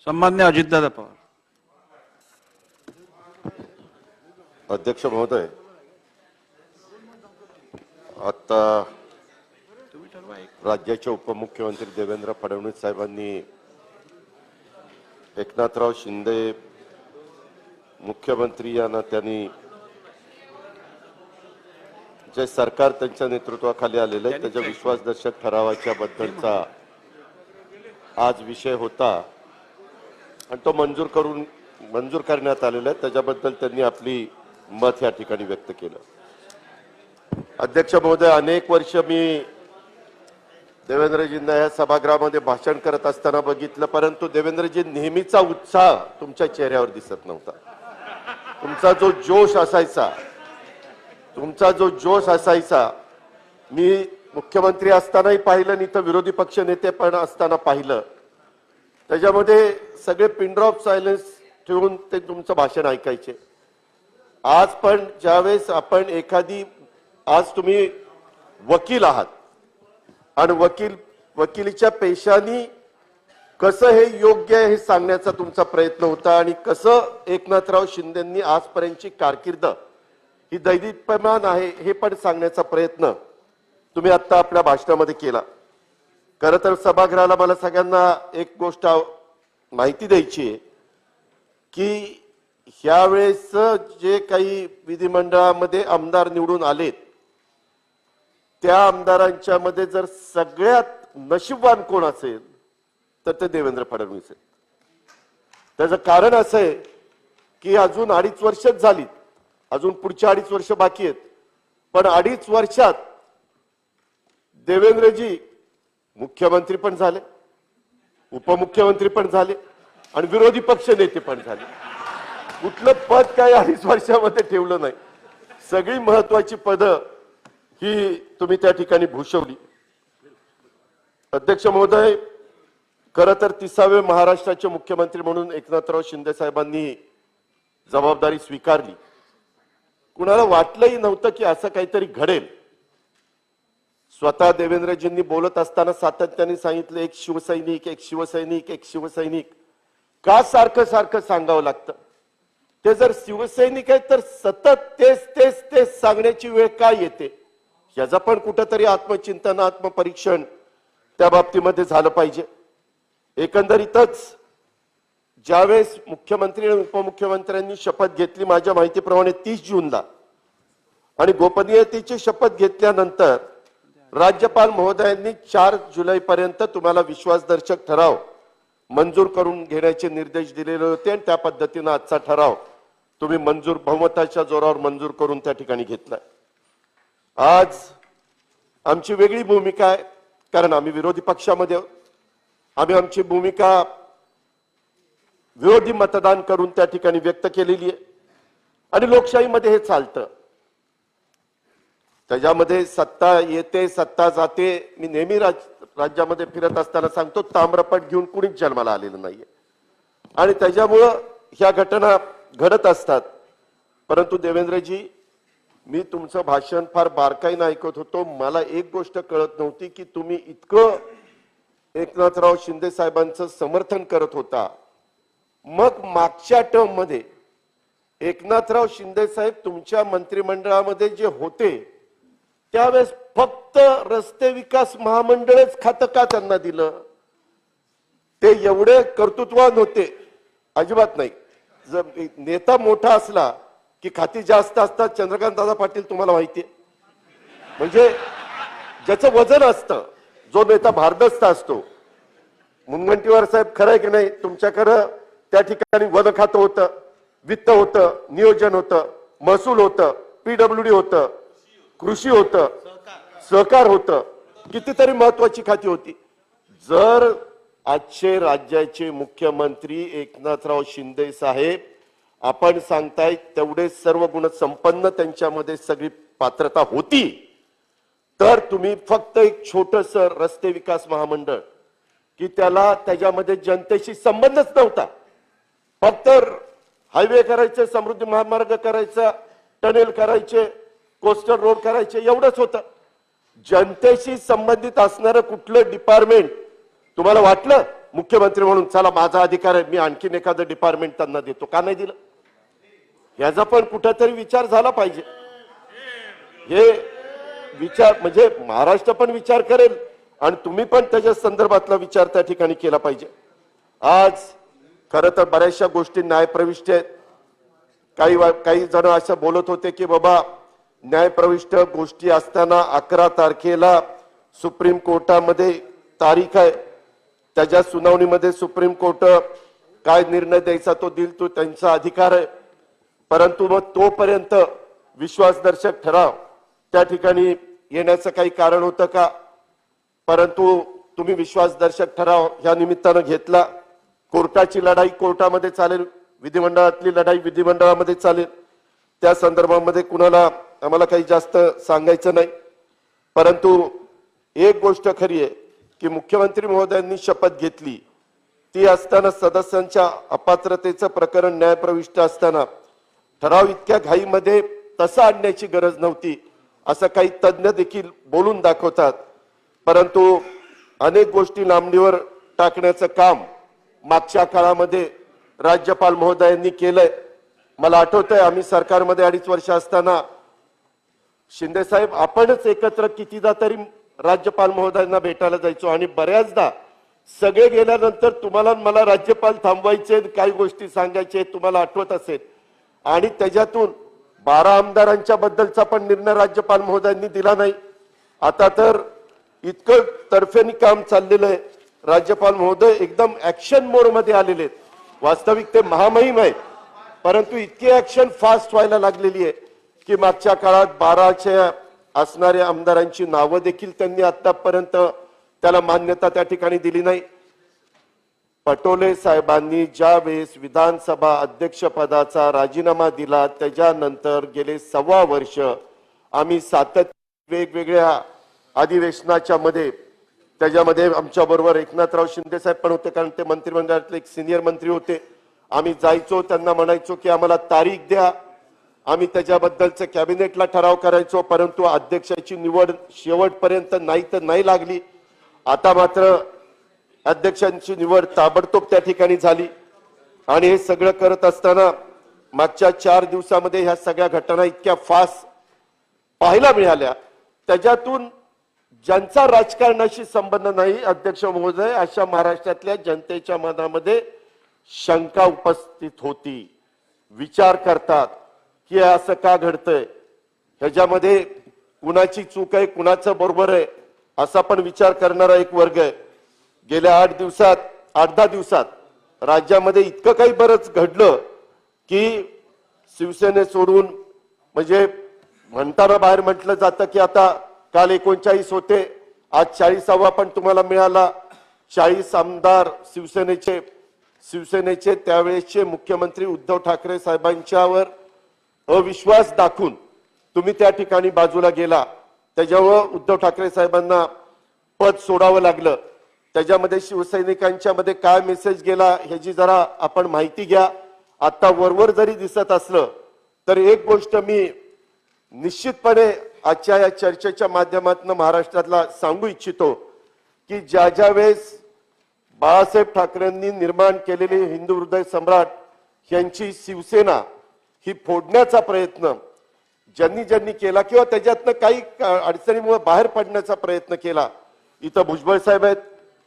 सन्मान्य अजितदादा पवार. अध्यक्ष महोदय, आता राज्याचे उपमुख्यमंत्री देवेंद्र फडणवीस साहेबांनी एकनाथराव शिंदे मुख्यमंत्री यांना त्यांनी जे सरकार त्यांच्या नेतृत्वाखाली आलेले आहे त्याच्या विश्वासदर्शक ठरावाच्या बद्दलचा आज विषय होता आणि तो मंजूर करण्यात आलेला आहे. त्याच्याबद्दल त्यांनी आपली मत या ठिकाणी व्यक्त केलं. अध्यक्ष महोदय, अनेक वर्ष मी देवेंद्रजींना या सभागृहामध्ये भाषण करत असताना बघितलं, परंतु देवेंद्रजी नेहमीचा उत्साह तुमच्या चेहऱ्यावर दिसत नव्हता. तुमचा जो जोश असायचा मी मुख्यमंत्री असतानाही पाहिलं आणि इथं विरोधी पक्ष नेते पण असताना पाहिलं. त्याच्यामध्ये सगळे पिन ड्रॉप सायलेन्स ठेवून ते तुमचं भाषण ऐकायचे. आज पण ज्यावेळेस आपण आज तुम्ही वकील आहात आणि वकिलीच्या पेशाने कसं हे योग्य आहे हे सांगण्याचा तुमचा प्रयत्न होता आणि कसं एकनाथराव शिंदेंनी आजपर्यंतची कारकीर्द ही दैदिप्यमान आहे हे पण सांगण्याचा प्रयत्न तुम्ही आता आपल्या भाषणामध्ये केला. खरं तर सभागृहाला मला सगळ्यांना एक गोष्ट माहिती द्यायची आहे की ह्यावेळेस जे काही विधिमंडळामध्ये आमदार निवडून आलेत त्या आमदारांच्या मध्ये जर सगळ्यात नशीबवान कोण असेल तर ते देवेंद्र फडणवीस आहेत. त्याचं कारण असं आहे की अजून 2.5 वर्षच झालीत, अजून पुढच्या 2.5 वर्ष बाकी आहेत, पण 2.5 वर्षात देवेंद्रजी मुख्यमंत्री पण झाले, उपमुख्यमंत्री पण झाले आणि विरोधी पक्ष नेते पण झाले. कुठलं पद काय 2.5 वर्षामध्ये ठेवलं नाही. सगळी महत्वाची पदं ही तुम्ही त्या ठिकाणी भूषवली. अध्यक्ष महोदय, खरं तर 30वे महाराष्ट्राचे मुख्यमंत्री म्हणून एकनाथराव शिंदे साहेबांनी जबाबदारी स्वीकारली. कुणाला वाटलंही नव्हतं की असं काहीतरी घडेल. स्वतः देवेंद्रजींनी बोलत असताना सातत्याने सांगितलं एक शिवसैनिक, एक शिवसैनिक, एक शिवसैनिक. का सारखं सारखं सांगावं लागतं? ते जर शिवसैनिक आहेत तर सतत तेच सांगण्याची वेळ काय येते? याचा पण कुठंतरी आत्मचिंतन, आत्मपरीक्षण त्या बाबतीमध्ये झालं पाहिजे. एकंदरीतच ज्यावेळेस मुख्यमंत्री आणि उपमुख्यमंत्र्यांनी शपथ घेतली माझ्या माहितीप्रमाणे 30 जूनला आणि गोपनीयतेची शपथ घेतल्यानंतर राज्यपाल महोदयांनी 4 जुलैपर्यंत तुम्हाला विश्वासदर्शक ठराव मंजूर करून घेण्याचे निर्देश दिलेले होते आणि त्या पद्धतीने आजचा ठराव तुम्ही बहुमताच्या जोरावर मंजूर करून त्या ठिकाणी घेतलाय. आज आमची वेगळी भूमिका आहे कारण आम्ही विरोधी पक्षामध्ये आम्ही आमची भूमिका विरोधी मतदान करून त्या ठिकाणी व्यक्त केलेली आहे आणि लोकशाहीमध्ये हे चालतं. त्याच्यामध्ये सत्ता येते सत्ता जाते. मी नेहमी राज्यामध्ये फिरत असताना सांगतो ताम्रपट घेऊन कुणीच जन्माला आलेलं नाहीये आणि त्याच्यामुळं ह्या घटना घडत असतात. परंतु देवेंद्रजी, मी तुमचं भाषण फार बारकाईने ऐकत होतो. मला एक गोष्ट कळत नव्हती की तुम्ही इतकं एकनाथराव शिंदे साहेबांचं समर्थन करत होता, मग मागच्या टर्म मध्ये एकनाथराव शिंदे साहेब तुमच्या मंत्रिमंडळामध्ये जे होते त्यावेळेस फक्त रस्ते विकास महामंडळच खातं का त्यांना दिलं? ते एवढे कर्तृत्ववान होते? अजिबात नाही. जर नेता मोठा असला की खाती जास्त असतात. चंद्रकांत दादा पाटील तुम्हाला माहितीये, म्हणजे ज्याचं वजन असतं, जो नेता भारदस्त असतो. मुनगंटीवार साहेब, खरं आहे की नाही? तुमच्याकडे त्या ठिकाणी वन खातं होतं, वित्त होतं, नियोजन होतं, महसूल होतं, PWD होतं, कृषी होतं, सहकार होतं, कितीतरी महत्वाची खाती होती. जर आजचे राज्याचे मुख्यमंत्री एकनाथराव शिंदे साहेब आपण सांगताय तेवढे सर्व गुण संपन्न त्यांच्यामध्ये सगळी पात्रता होती, तर तुम्ही फक्त एक छोटस रस्ते विकास महामंडळ की त्याच्यामध्ये जनतेशी संबंधच नव्हता, फक्त हायवे करायचे, समृद्धी महामार्ग करायचा, टनेल करायचे, कोस्टल रोड करायचे, एवढंच होतं. जनतेशी संबंधित असणारं कुठलं डिपार्टमेंट तुम्हाला वाटलं मुख्यमंत्री म्हणून चला माझा अधिकार आहे, मी आणखीन एखादं डिपार्टमेंट त्यांना देतो, का नाही दिलं? याचा पण कुठेतरी विचार झाला पाहिजे. हे विचार म्हणजे महाराष्ट्र पण विचार करेल आणि तुम्ही पण त्याच्या संदर्भातला विचार त्या ठिकाणी केला पाहिजे. आज खरं तर बऱ्याचशा गोष्टी न्यायप्रविष्ट आहेत. काही जण असं बोलत होते की बाबा न्यायप्रविष्ट गोष्टी असताना 11 तारखेला सुप्रीम कोर्टामध्ये तारीख आहे, त्याच्या सुनावणीमध्ये सुप्रीम कोर्ट काय निर्णय द्यायचा तो देईल, तो त्यांचा अधिकार आहे. परंतु मग तोपर्यंत विश्वासदर्शक ठराव त्या ठिकाणी येण्याचं काही कारण होतं का? परंतु तुम्ही विश्वासदर्शक ठराव ह्या निमित्तानं घेतला. कोर्टाची लढाई कोर्टामध्ये चालेल, विधिमंडळातली लढाई विधिमंडळामध्ये चालेल. त्या संदर्भामध्ये कुणाला आम्हाला काही जास्त सांगायचं नाही. परंतु एक गोष्ट खरी आहे की मुख्यमंत्री महोदयांनी शपथ घेतली ती असताना सदस्यांच्या अपात्रतेचं प्रकरण न्यायप्रविष्ट असताना ठराव इतक्या घाईमध्ये तसा आणण्याची गरज नव्हती असं काही तज्ञ देखील बोलून दाखवतात. परंतु अनेक गोष्टी लांबणीवर टाकण्याचं काम मागच्या काळामध्ये राज्यपाल महोदयांनी केलंय. मला आठवतंय आम्ही सरकारमध्ये 2.5 वर्ष असताना शिंदे साहेब आपणच एकत्र कितीदा तरी राज्यपाल महोदयांना भेटायला जायचो आणि बऱ्याचदा सगळे गेल्यानंतर तुम्हाला मला राज्यपाल थांबवायचे, काही गोष्टी सांगायचे तुम्हाला आठवत असेल. आणि त्याच्यातून 12 आमदारांच्या बद्दलचा पण निर्णय राज्यपाल महोदयांनी दिला नाही. आता तर इतकं तर्फेनी काम चाललेलं आहे. राज्यपाल महोदय एकदम ऍक्शन मोड मध्ये आलेले आहेत. वास्तविक ते महामहिम आहेत, परंतु इतकी ऍक्शन फास्ट व्हायला लागलेली आहे की मागच्या काळात 12च्या असणाऱ्या आमदारांची नावं देखील त्यांनी आतापर्यंत त्याला मान्यता त्या ठिकाणी दिली नाही. पटोले साहेबांनी ज्या वेळेस विधानसभा अध्यक्षपदाचा राजीनामा दिला त्याच्यानंतर गेले 1.25 वर्ष आम्ही सातत्य वेगवेगळ्या अधिवेशनाच्या मध्ये त्याच्यामध्ये आमच्या बरोबर एकनाथराव शिंदे साहेब पण होते, कारण ते मंत्रिमंडळातले एक सिनियर मंत्री होते. आम्ही जायचो त्यांना म्हणायचो की आम्हाला तारीख द्या, आम्ही त्याच्याबद्दलचं कॅबिनेटला ठराव करायचो. परंतु अध्यक्षाची निवड शेवटपर्यंत नाही तर नाही लागली. आता मात्र अध्यक्षांची निवड ताबडतोब त्या ठिकाणी झाली आणि हे सगळं करत असताना मागच्या 4 दिवसामध्ये ह्या सगळ्या घटना इतक्या फास्ट पाहायला मिळाल्या. त्याच्यातून ज्यांचा राजकारणाशी संबंध नाही अध्यक्ष महोदय अशा महाराष्ट्रातल्या जनतेच्या मनामध्ये शंका उपस्थित होती. विचार करतात की असं का घडतंय, ह्याच्यामध्ये कुणाची चूक आहे कुणाचं बरोबर आहे असा पण विचार करणारा एक वर्ग आहे. गेल्या 8-10 दिवसात राज्यामध्ये इतकं काही बरंच घडलं की शिवसेने सोडून म्हणजे म्हणताना बाहेर म्हटलं जातं की आता काल 39 होते, आज 40वा पण तुम्हाला मिळाला. 40 आमदार शिवसेनेचे त्यावेळेसचे मुख्यमंत्री उद्धव ठाकरे साहेबांच्यावर अविश्वास दाखवून तुम्ही त्या ठिकाणी बाजूला गेला. त्याच्यावर उद्धव ठाकरे साहेबांना पद सोडावं लागलं. त्याच्यामध्ये शिवसैनिकांच्या मध्ये काय मेसेज गेला ह्याची जरा आपण माहिती घ्या. आता वरवर जरी दिसत असलं तर एक गोष्ट मी निश्चितपणे आजच्या या चर्चेच्या माध्यमातून महाराष्ट्रातला सांगू इच्छितो की ज्या वेळेस बाळासाहेब ठाकरेंनी निर्माण केलेली हिंदू हृदय सम्राट यांची शिवसेना ही फोडण्याचा प्रयत्न ज्यांनी केला किंवा त्याच्यातनं काही अडचणीमुळे बाहेर पडण्याचा प्रयत्न केला. इथं भुजबळ साहेब आहेत,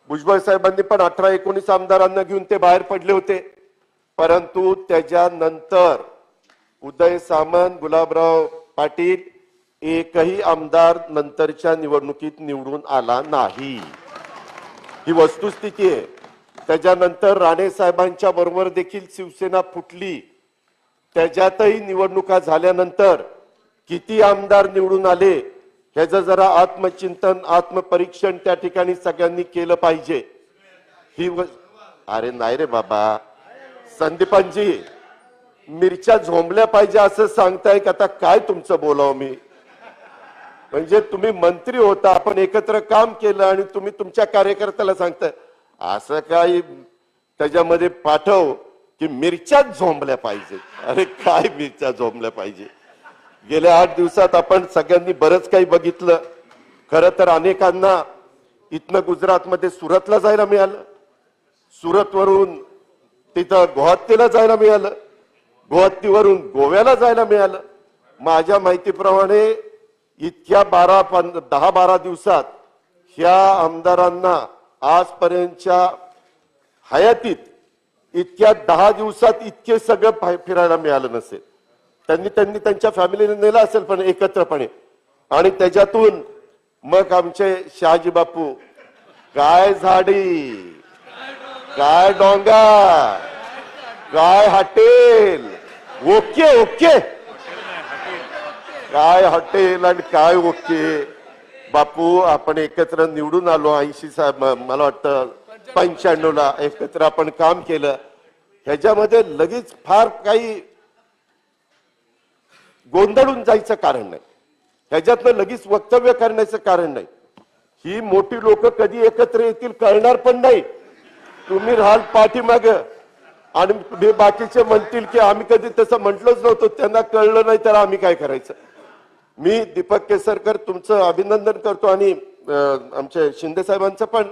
भुजबळ साहेबांनी पण 18-19 आमदारांना घेऊन ते बाहेर पडले होते. परंतु त्याच्यानंतर उदय सामंत, गुलाबराव पाटील एकही आमदार नंतरच्या निवडणुकीत निवडून आला नाही. ही वस्तुस्थिती आहे. त्याच्यानंतर राणे साहेबांच्या बरोबर देखील शिवसेना फुटली. त्याच्यातही निवडणुका झाल्यानंतर किती आमदार निवडून आले ह्याचं जरा आत्मचिंतन आत्मपरीक्षण त्या ठिकाणी सगळ्यांनी केलं पाहिजे. अरे नाही रे बाबा, संदीपांजी मिरच्या झोंबल्या पाहिजे असं सांगताय का? आता काय तुमचं बोलावं मी? म्हणजे तुम्ही मंत्री होता, आपण एकत्र काम केलं आणि तुम्ही तुमच्या कार्यकर्त्याला सांगताय असं काय त्याच्यामध्ये पाठव की मिरच्याच झोंबल्या पाहिजे. अरे काय मिरच्या झोंबल्या पाहिजे? गेल्या 8 दिवसात आपण सगळ्यांनी बरंच काही बघितलं. खरं तर अनेकांना इथनं गुजरातमध्ये सुरतला जायला मिळालं. सुरतवरून तिथं गुवाहाटीला जायला मिळालं, गुवाहाटीवरून गोव्याला जायला मिळालं. माझ्या माहितीप्रमाणे इतक्या 10-12 दिवसात ह्या आमदारांना आजपर्यंतच्या हयातीत इतक्या 10 दिवसात इतके सगळं फिरायला मिळालं नसेल. त्यांनी त्यांच्या फॅमिलीने नेलं असेल पण एकत्रपणे. आणि त्याच्यातून मग आमचे शहाजी बापू, काय झाडी, काय डोंगर, काय हॉटेल, ओके ओके, काय हॉटेल आणि काय ओके. बापू आपण एकत्र निवडून आलो 80 मला वाटतं 95ला एकत्र आपण काम केलं. ह्याच्यामध्ये लगेच फार काही गोंधळून जायचं कारण नाही, ह्याच्यातनं लगेच वक्तव्य करण्याचं कारण नाही. ही मोठी लोक कधी एकत्र येतील कळणार पण नाही. तुम्ही राहाल पाठीमाग आणि बाकीचे म्हणतील की आम्ही कधी तसं म्हटलंच नव्हतं, त्यांना कळलं नाही तर आम्ही काय करायचं. मी दीपक केसरकर तुमचं अभिनंदन करतो आणि आमच्या शिंदे साहेबांचं पण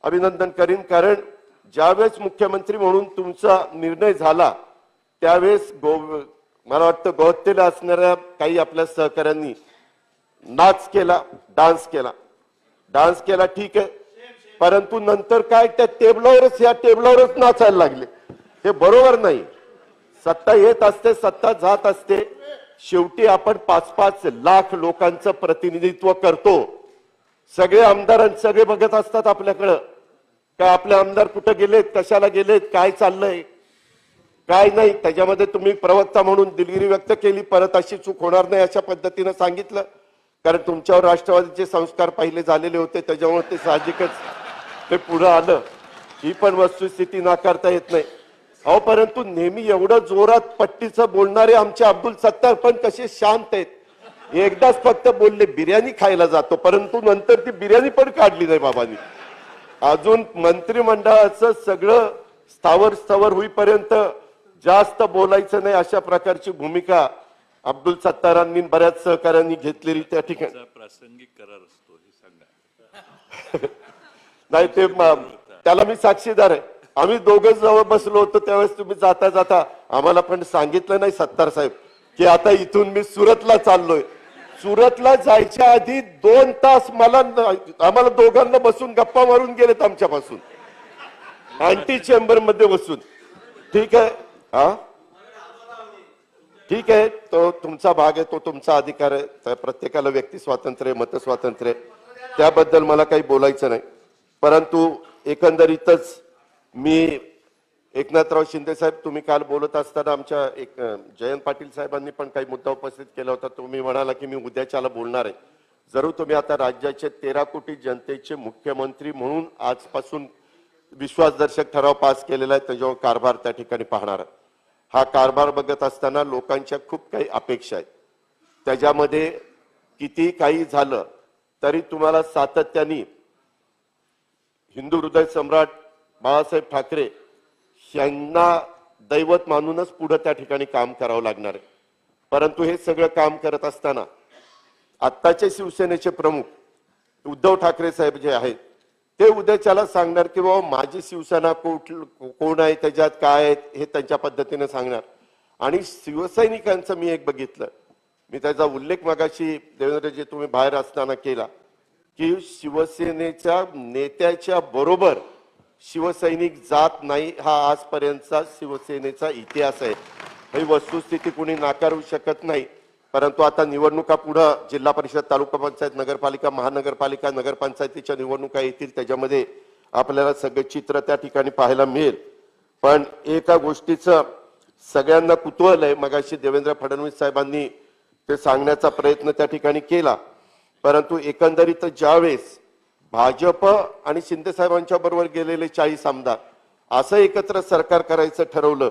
अभिनंदन करीन. कारण ज्यावेळेस मुख्यमंत्री म्हणून तुमचा निर्णय झाला त्यावेळेस मला वाटतं गुवाहाटीला असणाऱ्या काही आपल्या सहकाऱ्यांनी नाच केला, डान्स केला, ठीक आहे. परंतु नंतर काय त्या टेबलावरच नाचायला लागले. हे बरोबर नाही. सत्ता येत असते, सत्ता जात असते. शेवटी आपण 5-5 लाख लोकांचं प्रतिनिधित्व करतो. सगळे आमदार सगळे बघत असतात आपल्याकडं, काय आपले आमदार कुठं गेलेत, कशाला गेलेत, काय चाललंय, काय नाही. त्याच्यामध्ये तुम्ही प्रवक्ता म्हणून दिलगिरी व्यक्त केली, परत अशी चूक होणार नाही अशा पद्धतीनं सांगितलं. कारण तुमच्यावर राष्ट्रवादीचे संस्कार पहिले झालेले होते, त्याच्यामुळे ते साहजिकच ते पुढे आलं. ही पण वस्तुस्थिती नाकारता येत नाही. अहो परंतु नेहमी एवढं जोरात पट्टीचं बोलणारे आमचे अब्दुल सत्तार पण कसे शांत आहेत. एकदाच फक्त बोलले बिर्याणी खायला जातो, परंतु नंतर ती बिर्याणी पण काढली नाही बाबांनी. अजून मंत्रिमंडळाचं सगळं स्थावर होईपर्यंत जास्त बोलायचं नाही अशा प्रकारची भूमिका अब्दुल सत्तारांनी बऱ्याच सहकाऱ्यांनी घेतलेली त्या ठिकाणी. प्रासंगिक करार असतो हे सांगा. नाही ते त्याला मी साक्षीदार आहे. आम्ही दोघं जवळ बसलो होतो त्यावेळेस तुम्ही जाता जाता आम्हाला पण सांगितलं नाही सत्तार साहेब की आता इथून मी सुरतला चाललोय. सुरतला जायच्या आधी 2 तास आम्हाला दोघांना बसून गप्पा मारून गेलेत आमच्यापासून, अँटी चेंबर मध्ये बसून. ठीक आहे, हा ठीक आहे, तो तुमचा भाग आहे, तो तुमचा अधिकार आहे. प्रत्येकाला व्यक्ती स्वातंत्र्य, मत स्वातंत्र्य, त्याबद्दल मला काही बोलायचं नाही. परंतु एकंदरीतच मी एकनाथराव शिंदे साहेब, तुम्ही काल बोलत असताना आमच्या जयंत पाटील साहेबांनी पण काही मुद्दा उपस्थित केला होता. तुम्ही म्हणाला की मी उद्याच्याला बोलणार आहे. जरूर तुम्ही आता राज्याचे 13 कोटी जनतेचे मुख्यमंत्री म्हणून आजपासून विश्वासदर्शक ठराव पास केलेला आहे, त्याच्यावर कारभार त्या ठिकाणी पाहणार. हा कारभार बघत असताना लोकांच्या खूप काही अपेक्षा आहेत. त्याच्यामध्ये किती काही झालं तरी तुम्हाला सातत्याने हिंदू हृदय सम्राट बाळासाहेब ठाकरे यांना दैवत मानूनच पुढे त्या ठिकाणी काम करावं लागणार आहे. परंतु हे सगळं काम करत असताना आत्ताचे शिवसेनेचे प्रमुख उद्धव ठाकरे साहेब जे आहेत ते उद्याच्याला सांगणार की बाबा माझी शिवसेना कोण आहे, त्याच्यात काय आहे, हे त्यांच्या पद्धतीने सांगणार. आणि शिवसैनिकांचं मी एक बघितलं, मी त्याचा उल्लेख मगाशी देवेंद्रजी तुम्ही बाहेर असताना केला की शिवसेनेच्या नेत्याच्या बरोबर शिवसैनिक जात नाही, हा आजपर्यंतचा शिवसेनेचा इतिहास आहे. ही वस्तुस्थिती कोणी नाकारू शकत नाही. परंतु आता निवडणुका पुढे जिल्हा परिषद, तालुका पंचायत, नगरपालिका, महानगरपालिका, नगरपंचायतीच्या निवडणुका येतील. त्याच्यामध्ये आपल्याला सगळे चित्र त्या ठिकाणी पाहायला मिळेल. पण एका गोष्टीचं सगळ्यांना कुतूहल आहे, मगाशी देवेंद्र फडणवीस साहेबांनी ते सांगण्याचा प्रयत्न त्या ठिकाणी केला. परंतु एकंदरीत ज्यावेळेस भाजप आणि शिंदे साहेबांच्या बरोबर गेलेले 40 आमदार असं एकत्र सरकार करायचं ठरवलं,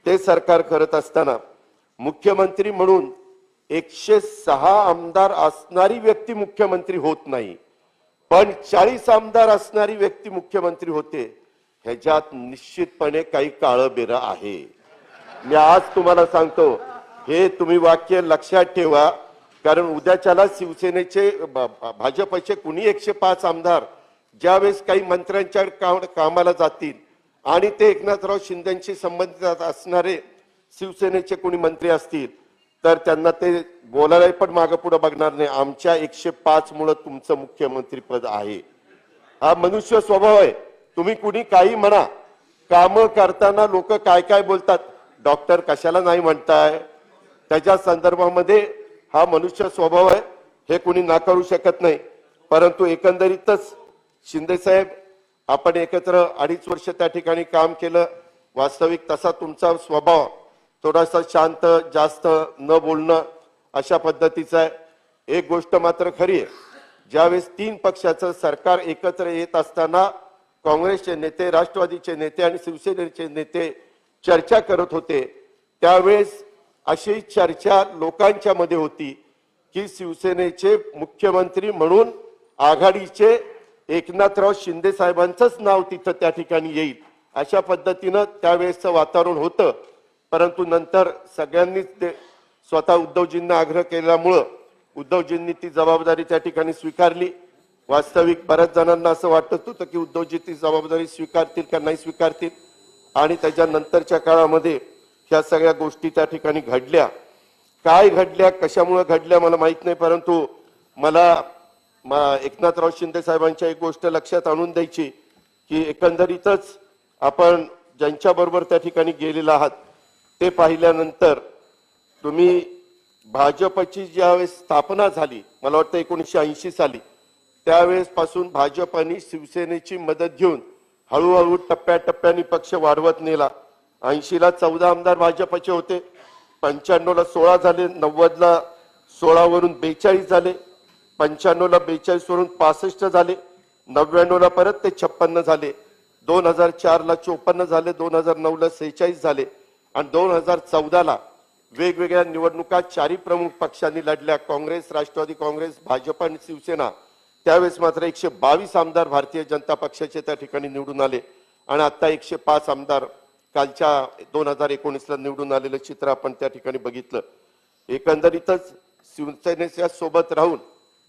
ते सरकार करत असताना मुख्यमंत्री म्हणून 106 आमदार असणारी व्यक्ती मुख्यमंत्री होत नाही, पण 40 आमदार असणारी व्यक्ती मुख्यमंत्री होते. ह्याच्यात निश्चितपणे काही काळबेरं आहे. मी आज तुम्हाला सांगतो, हे तुम्ही वाक्य लक्षात ठेवा. कारण उद्याच्याला शिवसेनेचे भाजपचे कुणी 105 आमदार ज्यावेळेस काही मंत्र्यांच्या कामाला जातील आणि ते एकनाथराव शिंदेशी संबंधित असणारे शिवसेनेचे कोणी मंत्री असतील तर त्यांना ते बोलायला पण मागे पुढे बघणार नाही. आमच्या 105 मुळे तुमचं मुख्यमंत्री पद आहे. हा मनुष्य स्वभाव आहे. तुम्ही कुणी काही म्हणा, काम करताना लोक काय काय बोलतात, डॉक्टर कशाला नाही म्हणताय, त्याच्या संदर्भामध्ये हा मनुष्य स्वभाव आहे, हे कुणी नाकारू शकत नाही. परंतु एकंदरीतच शिंदे साहेब, आपण एकत्र 2.5 वर्ष त्या ठिकाणी काम केलं. वास्तविक तसा तुमचा स्वभाव थोडासा शांत, जास्त न बोलणं अशा पद्धतीचा आहे. एक गोष्ट मात्र खरी आहे, ज्यावेळेस 3 पक्षाचं सरकार एकत्र येत असताना काँग्रेसचे नेते, राष्ट्रवादीचे नेते आणि शिवसेनेचे नेते चर्चा करत होते, त्यावेळेस अशी चर्चा लोकांच्या मध्ये होती की शिवसेनेचे मुख्यमंत्री म्हणून आघाडीचे एकनाथराव शिंदे साहेबांचंच नाव तिथं त्या ठिकाणी येईल, अशा पद्धतीनं त्यावेळेसचं वातावरण होतं. परंतु नंतर सगळ्यांनीच ते स्वतः उद्धवजींना आग्रह केल्यामुळं उद्धवजींनी ती जबाबदारी त्या ठिकाणी स्वीकारली. वास्तविक बऱ्याच जणांना असं वाटत होतं की उद्धवजी ती जबाबदारी स्वीकारतील का नाही स्वीकारतील, आणि त्याच्यानंतरच्या काळामध्ये ह्या सगळ्या गोष्टी त्या ठिकाणी घडल्या. काय घडल्या, कशामुळे घडल्या मला माहित नाही, परंतु मला एकनाथराव शिंदे साहेबांच्या एक गोष्ट लक्षात आणून द्यायची की एकंदरीतच आपण ज्यांच्या बरोबर त्या ठिकाणी गेलेला आहात ते पाहिल्यानंतर तुम्ही भाजपची ज्यावेळेस स्थापना झाली, मला वाटतं 1980 साली, त्यावेळेस पासून भाजपने शिवसेनेची मदत घेऊन हळूहळू टप्प्याटप्प्याने पक्ष वाढवत नेला. 80ला 14 आमदार भाजपचे होते, 95ला 16 झाले, 90ला 16 वरून 42 झाले, 95ला 42 वरून 65 झाले, 99ला परत ते 56 झाले, 2004ला 54 झाले, 2009ला 46 झाले आणि 2014ला वेगवेगळ्या निवडणुका 4 प्रमुख पक्षांनी लढल्या, काँग्रेस, राष्ट्रवादी काँग्रेस, भाजप आणि शिवसेना. त्यावेळेस मात्र 122 आमदार भारतीय जनता पक्षाचे त्या ठिकाणी निवडून आले आणि आता 105 आमदार कालच्या 2019ला निवडून आलेलं चित्र आपण त्या ठिकाणी बघितलं. एकंदरीतच शिवसेनेच्या सोबत राहून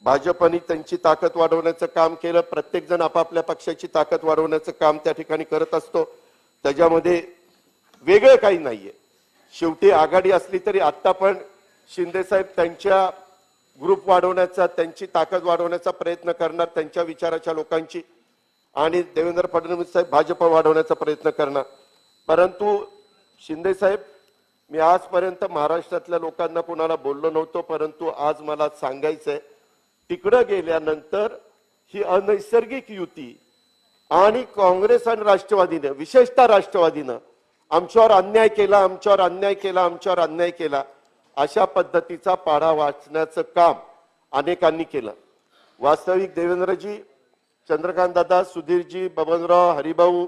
भाजपने त्यांची ताकद वाढवण्याचं काम केलं. प्रत्येक जण आपापल्या पक्षाची ताकद वाढवण्याचं काम त्या ठिकाणी करत असतो, त्याच्यामध्ये वेगळं काही नाहीये. शेवटी आघाडी असली तरी आता पण शिंदे साहेब त्यांच्या ग्रुप वाढवण्याचा, त्यांची ताकद वाढवण्याचा प्रयत्न करणार, त्यांच्या विचाराच्या लोकांची, आणि देवेंद्र फडणवीस साहेब भाजप वाढवण्याचा प्रयत्न करणार. परंतु शिंदे साहेब, मी आजपर्यंत महाराष्ट्रातल्या लोकांना कोणाला बोललो नव्हतो, परंतु आज मला सांगायचंय, तिकडं गेल्यानंतर ही अनैसर्गिक युती आणि काँग्रेस आणि राष्ट्रवादीनं, विशेषतः राष्ट्रवादीनं आमच्यावर अन्याय केला, आमच्यावर अन्याय केला, आमच्यावर अन्याय केला, अशा पद्धतीचा पाढा वाचण्याचं काम अनेकांनी केलं. वास्तविक देवेंद्रजी, चंद्रकांत दादा, सुधीरजी, बबनराव, हरिभाऊ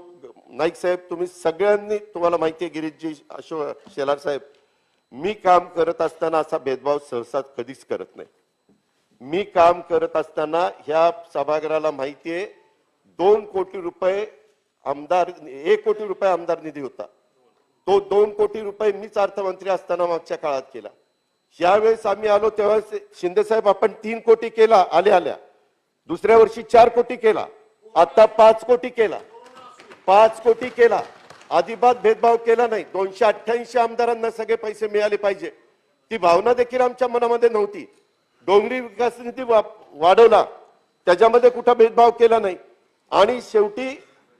नाईक साहेब, तुम्ही सगळ्यांनी, तुम्हाला माहिती आहे, गिरीशजी, अशोक शेलार साहेब, मी काम करत असताना असा भेदभाव सहसा कधीच करत नाही. मी काम करत असताना ह्या सभागृहाला माहिती आहे 2 कोटी रुपये आमदार, 1 कोटी रुपये आमदार निधी होता, तो 2 कोटी रुपये मीच अर्थमंत्री असताना मागच्या काळात केला. यावेळेस आम्ही आलो तेव्हा शिंदे साहेब आपण 3 कोटी केला आल्या, दुसऱ्या वर्षी 4 कोटी केला, आता 5 कोटी केला, 5 कोटी केला. अजिबात भेदभाव केला नाही. 288 आमदारांना सगळे पैसे मिळाले पाहिजे, ती भावना देखील आमच्या मनामध्ये नव्हती. डोंगरी विकास निधी वाढवला, त्याच्यामध्ये कुठं भेदभाव केला नाही. आणि शेवटी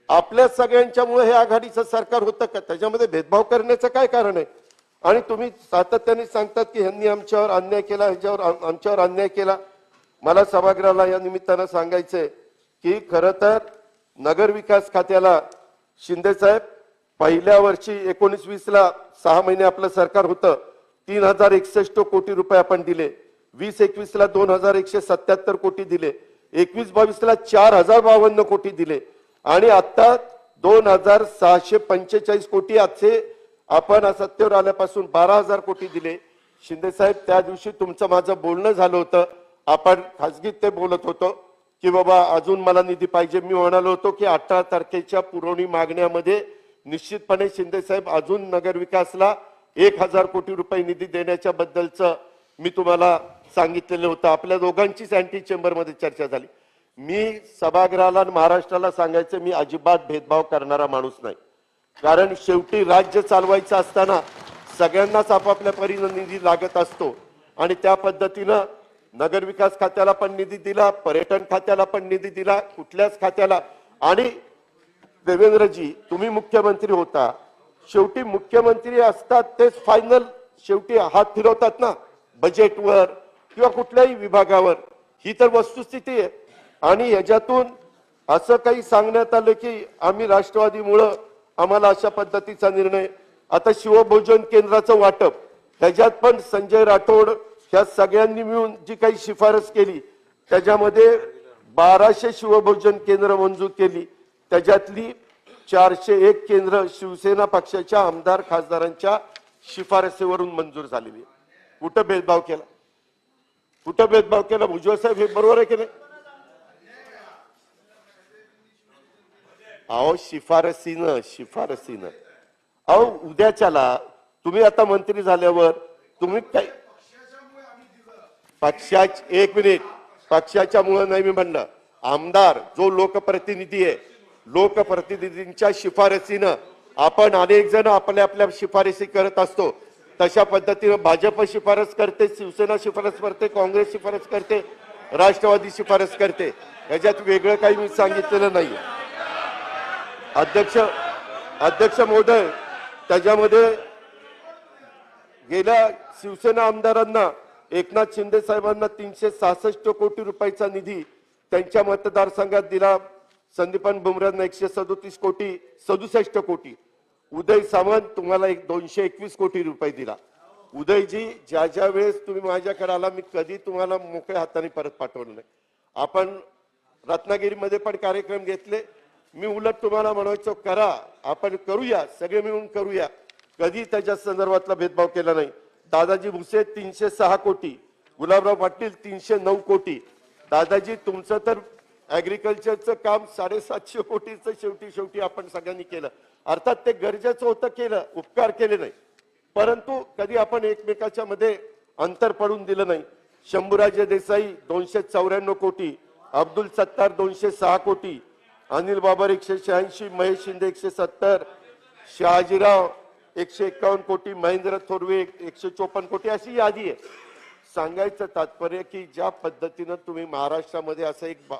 आपल्या सगळ्यांच्यामुळे हे आघाडीचं सरकार होतं का, त्याच्यामध्ये भेदभाव करण्याचं काय कारण आहे? आणि तुम्ही सातत्याने सांगतात की ह्यांनी आमच्यावर अन्याय केला, ह्याच्यावर आमच्यावर अन्याय केला. मला सभागृहाला या निमित्तानं सांगायचंय की खरं तर नगर विकास खात्याला शिंदे साहेब पहिल्या वर्षी 19-20ला 6 महिने आपलं सरकार होतं, 3061 कोटी रुपये आपण दिले. 20-21ला 2177 कोटी दिले, 21-22ला 4052 कोटी दिले आणि आता 2645 कोटी आजचे आपण सत्तेवर आल्यापासून 12000 कोटी दिले. शिंदे साहेब, त्या दिवशी तुमचं माझं बोलणं झालं होतं, आपण खासगीत ते बोलत होतो की बाबा अजून मला निधी पाहिजे. मी म्हणालो होतो की 18 तारखेच्या पुरवणी मागण्यामध्ये निश्चितपणे शिंदे साहेब अजून नगर विकासला 1000 कोटी रुपये निधी देण्याच्या बद्दलचं मी तुम्हाला सांगितलेलं होतं. आपल्या दोघांचीच अँटी चेंबरमध्ये चर्चा झाली. मी सभागृहाला आणि महाराष्ट्राला सांगायचं, मी अजिबात भेदभाव करणारा माणूस नाही. कारण शेवटी राज्य चालवायचं असताना सगळ्यांनाच आपापल्या परीने निधी लागत असतो आणि त्या पद्धतीनं नगरविकास खात्याला पण निधी दिला, पर्यटन खात्याला पण निधी दिला, कुठल्याच खात्याला. आणि देवेंद्रजी तुम्ही मुख्यमंत्री होता, शेवटी मुख्यमंत्री असतात तेच फायनल शेवटी हात फिरवतात ना बजेटवर किंवा कुठल्याही विभागावर. ही तर वस्तुस्थिती आहे. आणि याच्यातून असं काही सांगण्यात आलं की आम्ही राष्ट्रवादीमुळं आम्हाला अशा पद्धतीचा निर्णय. आता शिवभोजन केंद्राचं वाटप त्याच्यात पण संजय राठोड ह्या सगळ्यांनी मिळून जी काही शिफारस केली त्याच्यामध्ये 1200 शिवभोजन केंद्र मंजूर केली. त्याच्यातली 401 केंद्र शिवसेना पक्षाच्या आमदार खासदारांच्या शिफारसीवरून मंजूर झालेली. कुठं भेदभाव केला? कुठं भेदभाव केला? भुजबळ साहेब हे बरोबर आहे की नाही? अहो शिफारसीनं अहो उद्याच्याला तुम्ही आता मंत्री झाल्यावर तुम्ही काय एक मिनिट पक्षाच्या मुळे नाही मी म्हणलं, आमदार जो लोकप्रतिनिधी आहे लोकप्रतिनिधींच्या शिफारसीनं आपण अनेक जण आपल्या आपल्या शिफारसी करत असतो. तशा पद्धतीनं भाजप शिफारस करते, शिवसेना शिफारस करते, काँग्रेस शिफारस करते, राष्ट्रवादी शिफारस करते. याच्यात वेगळं काही मी सांगितलेलं नाही. अध्यक्ष महोदय, त्याच्यामध्ये गेल्या शिवसेना आमदारांना एकनाथ शिंदे साहेबांना 366 कोटी रुपयाचा निधी त्यांच्या मतदारसंघात दिला. संदीपान बुमरांना 167 कोटी. उदय सामंत तुम्हाला 221 कोटी रुपये दिला. उदयजी, ज्या ज्या वेळेस तुम्ही माझ्याकडे आला मी कधी तुम्हाला मोकळ्या हाताने परत पाठवलं नाही. आपण रत्नागिरीमध्ये पण कार्यक्रम घेतले. मी उलट तुम्हाला म्हणायचो करा, आपण करूया, सगळे मिळून करूया. कधी त्याच्या संदर्भातला भेदभाव केला नाही. दादाजी भुसे 306 कोटी, गुलाबराव पाटील 309 कोटी. दादाजी तुमचं तर ऍग्रिकल्चरचं काम 750 कोटीचं शेवटी आपण सगळ्यांनी केलं. अर्थात ते गरजेचं होतं, केलं, उपकार केले नाही, परंतु कधी आपण एकमेकाच्या मध्ये अंतर पडून दिलं नाही. शंभूराजे देसाई 294 कोटी, अब्दुल सत्तार 206 कोटी, अनिल बाबर 186, महेश शिंदे 170, शहाजीराव 151 कोटी, महेंद्र थोरवे 154 कोटी. अशी यादी आहे. सांगायचं तात्पर्य की ज्या पद्धतीनं तुम्ही महाराष्ट्रामध्ये असं एक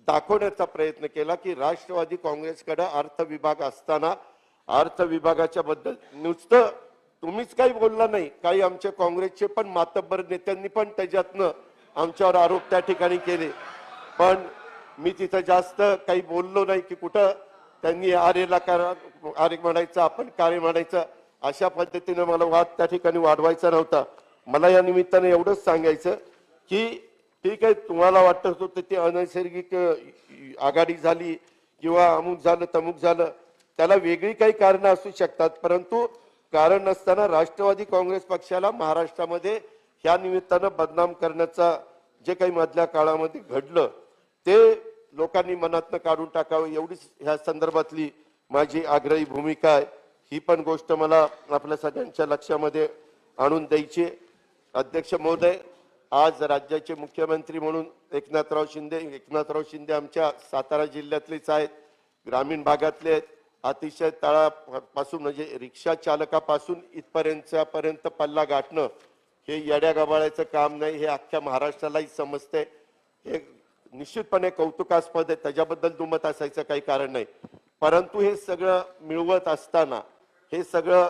दाखवण्याचा प्रयत्न केला की राष्ट्रवादी काँग्रेसकडे अर्थ विभाग असताना अर्थ विभागाच्या बद्दल नुसतं तुम्हीच काही बोलला नाही, काही आमच्या काँग्रेसचे पण मातब्बर नेत्यांनी पण त्याच्यातनं आमच्यावर आरोप त्या ठिकाणी केले. पण मी तिथं जास्त काही बोललो नाही की कुठं त्यांनी आर्यला आर्य म्हणायचं, आपण कार्य म्हणायचं. अशा पद्धतीने मला वाद त्या ठिकाणी वाढवायचा नव्हता. मला या निमित्ताने एवढंच सांगायचं की ठीक आहे, तुम्हाला वाटत होतं ते अनैसर्गिक आघाडी झाली किंवा अमुक झालं तमुक झालं, त्याला वेगळी काही कारणं असू शकतात, परंतु कारण नसताना राष्ट्रवादी काँग्रेस पक्षाला महाराष्ट्रामध्ये ह्या निमित्तानं बदनाम करण्याचा जे काही मधल्या काळामध्ये घडलं ते लोकांनी मनातनं काढून टाकावं, एवढीच ह्या संदर्भातली माझी आग्रही भूमिका आहे. ही पण गोष्ट मला आपल्या सगळ्यांच्या लक्षामध्ये आणून द्यायची. अध्यक्ष महोदय, आज राज्याचे मुख्यमंत्री म्हणून एकनाथराव शिंदे आमच्या सातारा जिल्ह्यातलेच आहेत, ग्रामीण भागातले आहेत. अतिशय तळापासून म्हणजे रिक्षा चालकापासून इथपर्यंत पल्ला गाठणं हे येड्या गबाळ्याचं काम नाही, हे अख्ख्या महाराष्ट्रालाही समजते. हे निश्चितपणे कौतुकास्पद आहे, त्याच्याबद्दल दुमत असायचं काही कारण नाही. परंतु हे सगळं मिळवत असताना, हे सगळं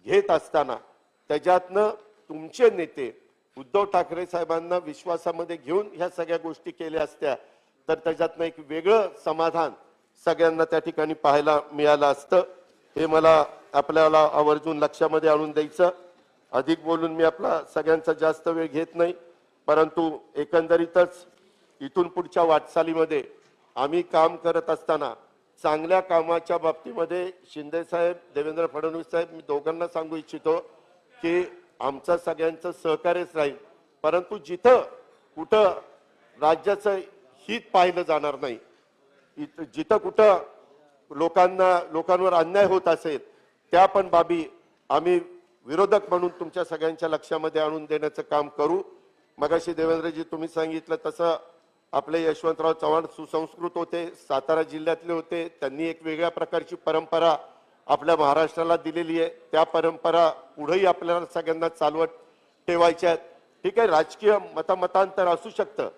घेत असताना त्याच्यातनं तुमचे नेते उद्धव ठाकरे साहेबांना विश्वासामध्ये घेऊन ह्या सगळ्या गोष्टी केल्या असत्या तर त्याच्यातनं एक वेगळं समाधान सगळ्यांना त्या ठिकाणी पाहायला मिळालं असतं. हे मला आपल्याला आवर्जून लक्षामध्ये आणून द्यायचं. अधिक बोलून मी आपला सगळ्यांचा जास्त वेळ घेत नाही, परंतु एकंदरीतच इथून पुढच्या वाटचालीमध्ये आम्ही काम करत असताना चांगल्या कामाच्या बाबतीमध्ये शिंदे साहेब, देवेंद्र फडणवीस साहेब, मी दोघांना सांगू इच्छितो की आमचं सगळ्यांचं सहकार्यच राहील, परंतु जिथं कुठं राज्याचं हित पाहिलं जाणार नाही, जिथं कुठं लोकांवर अन्याय होत असेल त्या पण बाबी आम्ही विरोधक म्हणून तुमच्या सगळ्यांच्या लक्षामध्ये आणून देण्याचं काम करू. मगाशी देवेंद्रजी तुम्ही सांगितलं तसं आपले यशवंतराव चव्हाण सुसंस्कृत होते, सातारा जिल्ह्यातले होते, त्यांनी एक वेगळ्या प्रकारची परंपरा आपल्या महाराष्ट्राला दिलेली आहे त्या परंपरा पुढेही आपल्याला सगळ्यांना चालवत ठेवायच्या आहेत. ठीक आहे, राजकीय मतांतर असू शकतं,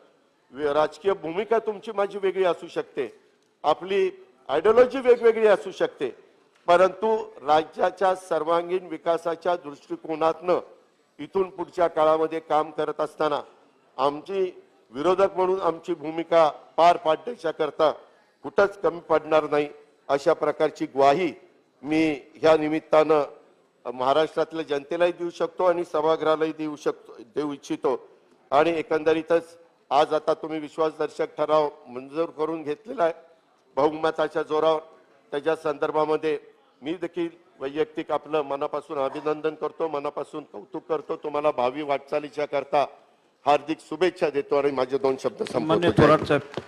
राजकीय भूमिका तुमची माझी वेगळी असू शकते, आपली आयडिओलॉजी वेगवेगळी असू शकते, परंतु राज्याच्या सर्वांगीण विकासाच्या दृष्टिकोनातनं इथून पुढच्या काळामध्ये काम करत असताना आमची विरोधक म्हणून आमची भूमिका पार पाडण्याच्या करता कुठंच कमी पडणार नाही अशा प्रकारची ग्वाही मी ह्या निमित्तानं महाराष्ट्रातल्या जनतेलाही देऊ शकतो आणि सभागृहालाही देऊ इच्छितो. आणि एकंदरीतच आज आता तुम्ही विश्वासदर्शक ठराव मंजूर करून घेतलेला आहे बहुमताच्या जोरावर. त्याच्या संदर्भामध्ये मी देखील वैयक्तिक आपलं मनापासून अभिनंदन करतो, मनापासून कौतुक करतो. तुम्हाला भावी वाटचालीच्या करता हार्दिक शुभेच्छा देतो आणि माझे 2 शब्द संपवतो. माननीय थोरात साहेब.